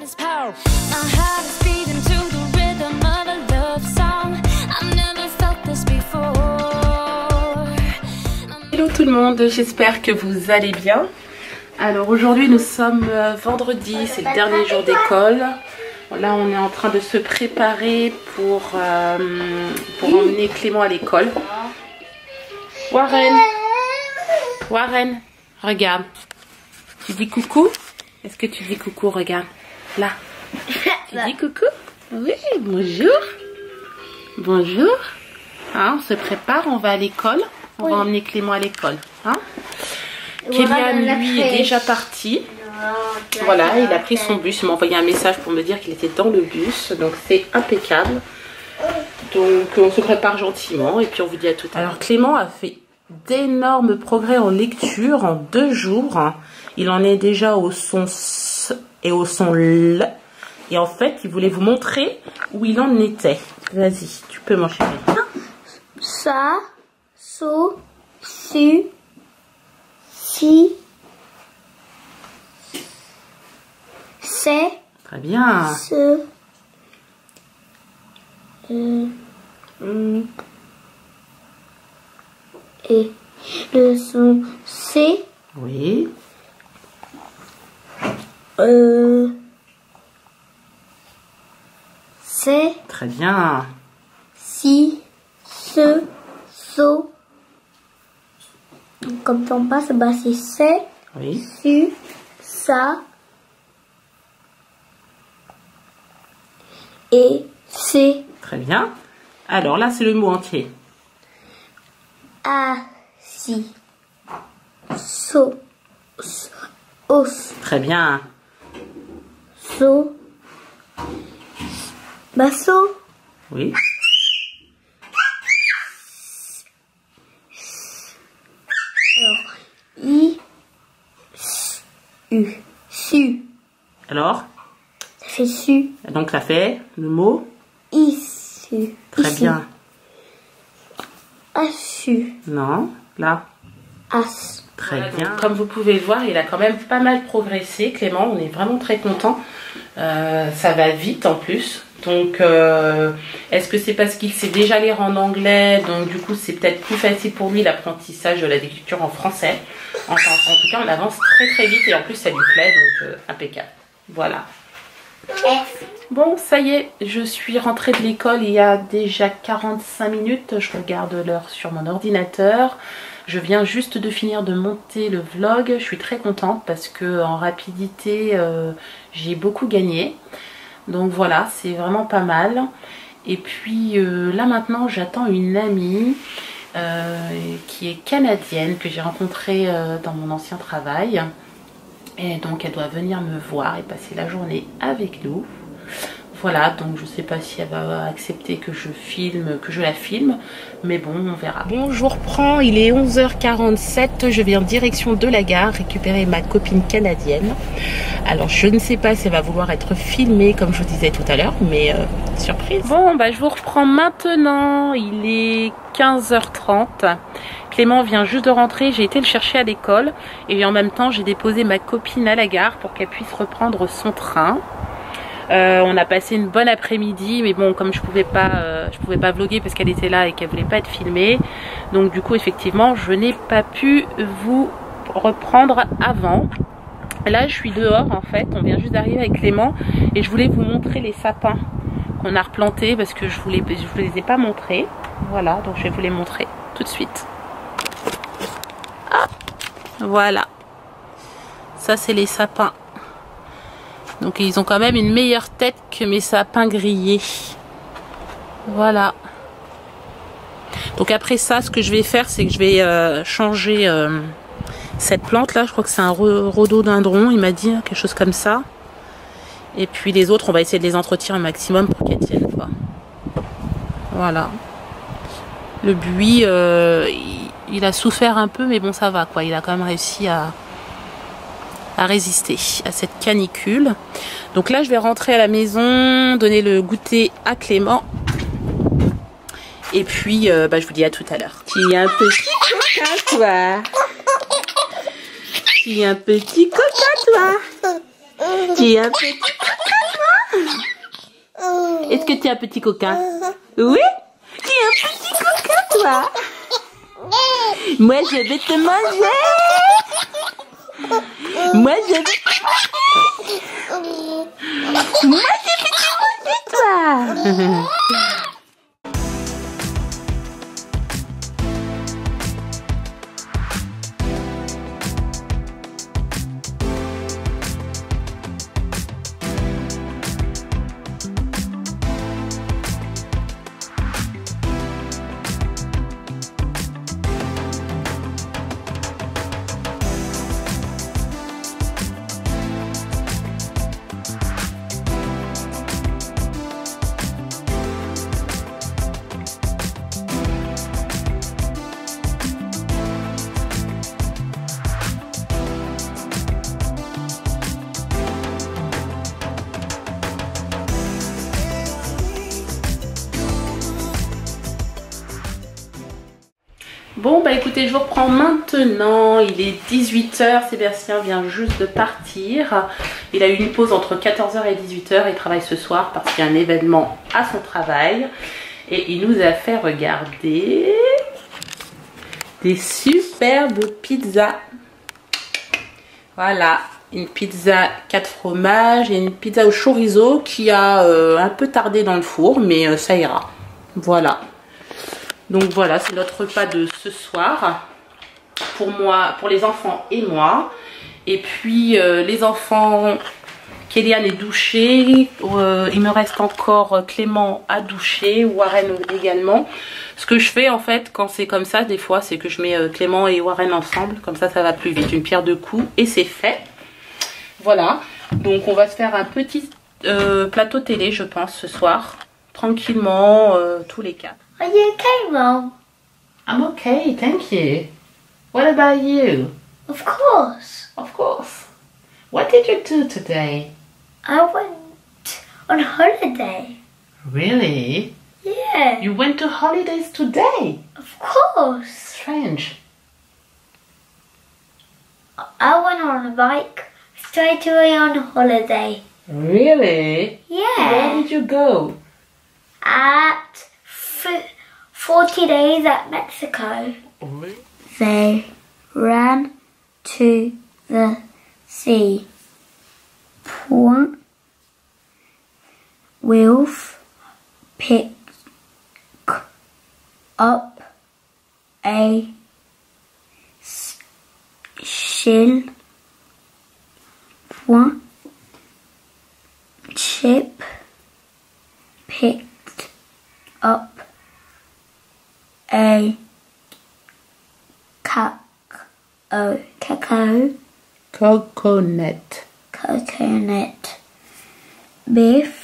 is power. My heart is beating to the rhythm of a love song. I've never felt this before. Hello tout le monde, j'espère que vous allez bien. Alors aujourd'hui nous sommes vendredi, c'est le dernier jour d'école. Là on est en train de se préparer pour emmener Clément à l'école. Warren, Warren, regarde. Tu dis coucou? Est-ce que tu dis coucou? Regarde, là. Tu dis coucou? Oui, bonjour. Bonjour. Hein, on se prépare, on va à l'école. On va emmener Clément à l'école. Hein? Kélian, lui, est déjà parti. Voilà, il a pris son bus. Il m'a envoyé un message pour me dire qu'il était dans le bus. Donc c'est impeccable. Donc on se prépare gentiment et puis on vous dit à tout à l'heure. Alors Clément a fait d'énormes progrès en lecture en 2 jours. Il en est déjà au son S et au son L. Et en fait, il voulait vous montrer où il en était. Vas-y, tu peux mon chéri. Ça, so, su, si, c'est, très bien. Ce, et le son C. Oui. C'est. Très bien. Si, ce, so. Comme on passe, bah c'est Oui. su, ça. Et c'est. Très bien. Alors là, c'est le mot entier. Assis. So. Os. Très bien. So. Basso. Oui. Alors, I. U. Su. Alors, Ça fait su. donc ça fait le mot. Issu. Très bien. Assu. Non, là. As. Très bien. Comme vous pouvez le voir, il a quand même pas mal progressé, Clément. On est vraiment très content. Ça va vite en plus. Donc, est-ce que c'est parce qu'il sait déjà lire en anglais? Donc, du coup, c'est peut-être plus facile pour lui l'apprentissage de la lecture en français. En tout cas, on avance très très vite et en plus, ça lui plaît. Donc, impeccable. Voilà. Bon, ça y est, je suis rentrée de l'école il y a déjà 45 minutes. Je regarde l'heure sur mon ordinateur. Je viens juste de finir de monter le vlog. Je suis très contente parce que en rapidité, j'ai beaucoup gagné. Donc voilà, c'est vraiment pas mal. Et puis là maintenant, j'attends une amie qui est canadienne, que j'ai rencontrée dans mon ancien travail. Et donc elle doit venir me voir et passer la journée avec nous. Voilà, donc je sais pas si elle va accepter que je la filme, mais bon, on verra. Bon, je vous reprends, il est 11h47, je vais en direction de la gare récupérer ma copine canadienne. Alors je ne sais pas si elle va vouloir être filmée comme je vous disais tout à l'heure, mais surprise. Bon, bah je vous reprends maintenant, il est 15h30. Clément vient juste de rentrer, j'ai été le chercher à l'école et en même temps j'ai déposé ma copine à la gare pour qu'elle puisse reprendre son train. On a passé une bonne après-midi, mais bon, comme je pouvais pas vlogger parce qu'elle était là et qu'elle voulait pas être filmée, donc du coup effectivement je n'ai pas pu vous reprendre avant. Là je suis dehors en fait, on vient juste d'arriver avec Clément et je voulais vous montrer les sapins qu'on a replantés parce que je vous les ai pas montrés. Voilà, donc je vais vous les montrer tout de suite. Ah, voilà, ça c'est les sapins. Donc ils ont quand même une meilleure tête que mes sapins grillés. Voilà. Donc après ça, ce que je vais faire, c'est que je vais changer cette plante là. Je crois que c'est un rhododendron, il m'a dit, quelque chose comme ça. Et puis les autres, on va essayer de les entretenir un maximum pour qu'elles tiennent, quoi. Voilà. Le buis, il a souffert un peu, mais bon, ça va, quoi. Il a quand même réussi à résister à cette canicule. Donc là je vais rentrer à la maison, donner le goûter à Clément et puis je vous dis à tout à l'heure. Tu es un petit coquin toi. Tu es un petit coquin toi. Tu es un petit coquin Est-ce que tu es un petit coquin? Oui? Tu es un petit coquin, toi? Moi, je vais te manger. Moi, je vais te manger. Moi, je vais te manger, toi. Bon bah écoutez, je vous reprends maintenant, il est 18 h, Sébastien vient juste de partir. Il a eu une pause entre 14 h et 18 h, il travaille ce soir parce qu'il y a un événement à son travail. Et il nous a fait regarder des superbes pizzas. Voilà, une pizza 4 fromages et une pizza au chorizo qui a un peu tardé dans le four, mais ça ira. Voilà. Donc voilà, c'est notre repas de ce soir pour moi, pour les enfants et moi. Et puis les enfants, Kéliane est douchée, il me reste encore Clément à doucher, Warren également. Ce que je fais en fait quand c'est comme ça, des fois, c'est que je mets Clément et Warren ensemble, comme ça va plus vite, une pierre deux coups et c'est fait. Voilà, donc on va se faire un petit plateau télé, je pense, ce soir, tranquillement, tous les quatre. Are you okay, Mom? I'm okay, thank you. What about you? Of course. Of course. What did you do today? I went on holiday. Really? Yeah. You went to holidays today? Of course. Strange. I went on a bike straight away on holiday. Really? Yeah. Where did you go? At 40 days at Mexico. They ran to the sea. Point Wilf picked up a shell. One Chip picked up a coconut. Biff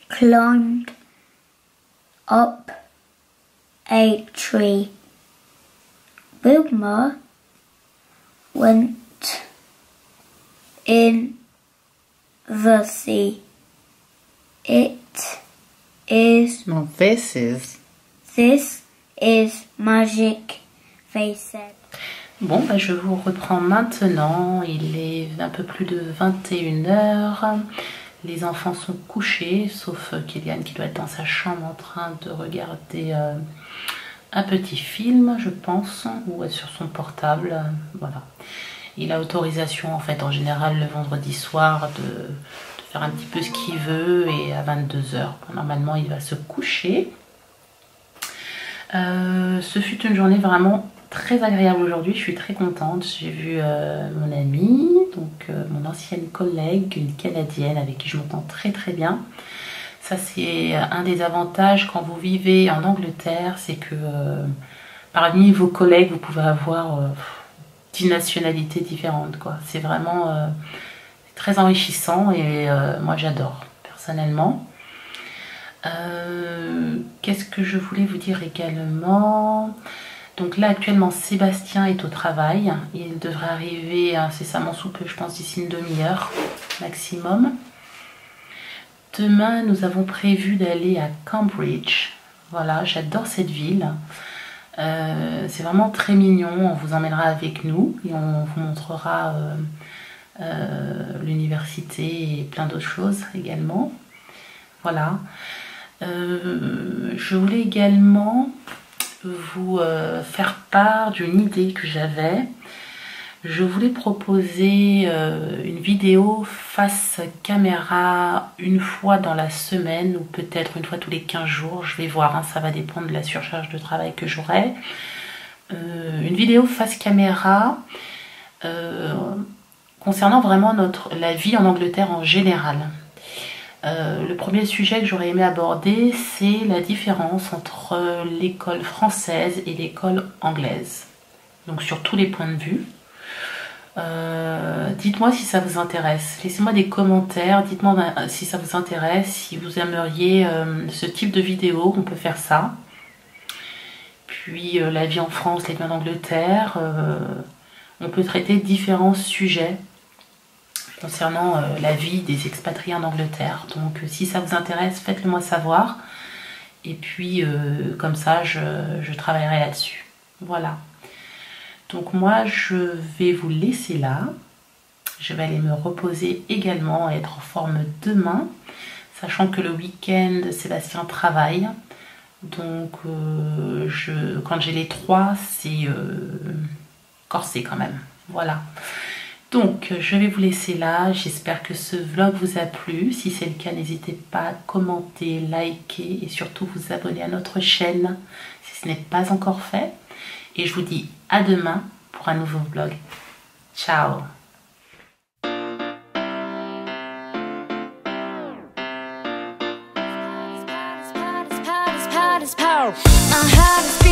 climbed up a tree. Wilma went in the sea. It is... No, this is... This is magic, they said. Bon, bah, je vous reprends maintenant. Il est un peu plus de 21 h. Les enfants sont couchés, sauf Kéliane qui doit être dans sa chambre en train de regarder un petit film, je pense, ou sur son portable. Voilà. Il a autorisation, en fait, en général, le vendredi soir de faire un petit peu ce qu'il veut. Et à 22 h, normalement, il va se coucher. Ce fut une journée vraiment très agréable aujourd'hui, je suis très contente. J'ai vu mon amie, donc mon ancienne collègue, une Canadienne avec qui je m'entends très très bien. Ça c'est un des avantages quand vous vivez en Angleterre, c'est que parmi vos collègues vous pouvez avoir 10 nationalités différentes, quoi. C'est vraiment très enrichissant et moi j'adore personnellement. Qu'est-ce que je voulais vous dire également? Donc là actuellement Sébastien est au travail, il devrait arriver incessamment sous peu, je pense d'ici une demi-heure maximum. Demain nous avons prévu d'aller à Cambridge, voilà, j'adore cette ville, c'est vraiment très mignon, on vous emmènera avec nous et on vous montrera l'université et plein d'autres choses également. Voilà. Je voulais également vous faire part d'une idée que j'avais. Je voulais proposer une vidéo face caméra une fois dans la semaine ou peut-être une fois tous les 15 jours. Je vais voir, hein, ça va dépendre de la surcharge de travail que j'aurai. Une vidéo face caméra concernant vraiment la vie en Angleterre en général. Le premier sujet que j'aurais aimé aborder, c'est la différence entre l'école française et l'école anglaise. Donc sur tous les points de vue. Dites-moi si ça vous intéresse. Laissez-moi des commentaires. Dites-moi si ça vous intéresse, si vous aimeriez ce type de vidéo. On peut faire ça. Puis la vie en France, la vie en Angleterre. On peut traiter différents sujets concernant la vie des expatriés en Angleterre. Donc si ça vous intéresse, faites-le moi savoir. Et puis comme ça, je travaillerai là-dessus. Voilà. Donc moi, je vais vous laisser là. Je vais aller me reposer également et être en forme demain. Sachant que le week-end, Sébastien travaille. Donc quand j'ai les trois, c'est corsé quand même. Voilà. Donc je vais vous laisser là. J'espère que ce vlog vous a plu. Si c'est le cas, n'hésitez pas à commenter, liker et surtout vous abonner à notre chaîne si ce n'est pas encore fait. Et je vous dis à demain pour un nouveau vlog. Ciao! My heart is